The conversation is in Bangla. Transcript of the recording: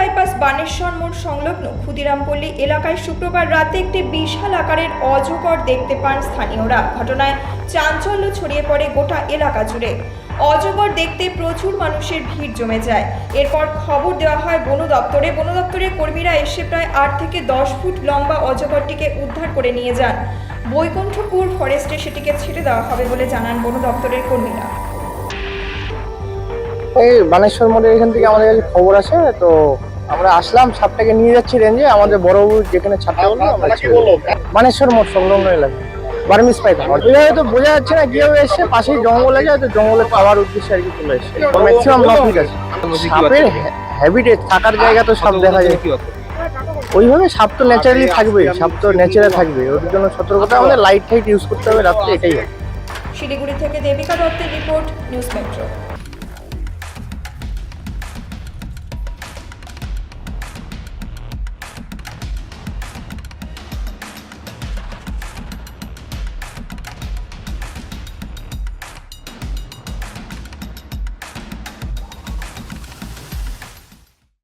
বাইপাস বানেশ্বর মোড় সংলগ্ন ক্ষুদিরামপল্লী এলাকায় শুক্রবার রাতে একটি বিশাল আকারের অজগর দেখতে পান স্থানীয়রা। ঘটনায় চাঞ্চল্য ছড়িয়ে পড়ে গোটা এলাকা জুড়ে। অজগর দেখতে প্রচুর মানুষের ভিড় জমে যায়। এরপর খবর দেওয়া হয় বন দপ্তরে। বন দপ্তরের কর্মীরা এসে প্রায় 8 থেকে 10 ফুট লম্বা অজগরটিকে উদ্ধার করে নিয়ে যান। বৈকুণ্ঠপুর ফরেস্টে সেটিকে ছেড়ে দেওয়া হবে বলে জানান বন দপ্তরের কর্মীরা। এই বানেশ্বর মোড়ের এখান থেকে আমাদের কাছে খবর আসে, তো আমরা আসলাম, সাপটাকে নিয়ে যাচ্ছি রেঞ্জে। আমাদের বড়বাবু যেখানে ছাড়তে বললো আমরা বানেশ্বর মোড় সংলগ্ন এলাকা বার্মিস পাইপ। এইভাবে তো বোঝা যাচ্ছে না কিভাবে এসছে, পাশেই জঙ্গল আছে, হয়তো জঙ্গলে খাওয়ার উদ্দেশ্যে আর কি চলে এসছে। ম্যাক্সিমাম 9 ফিট আছে। সাপের হ্যাবিটেট থাকার জায়গা তো সাপ দেখা যায় ওইভাবে। সাপ তো ন্যাচারালি থাকবে, সাপ তো ন্যাচারাল থাকবে। ওর জন্য সতর্কতা, আমাদের লাইট টাইট ইউজ করতে হবে রাত্রে, এটাই। শিলিগুড়ি থেকে দেবিকা দত্তের রিপোর্ট, নিউজ মেট্রো।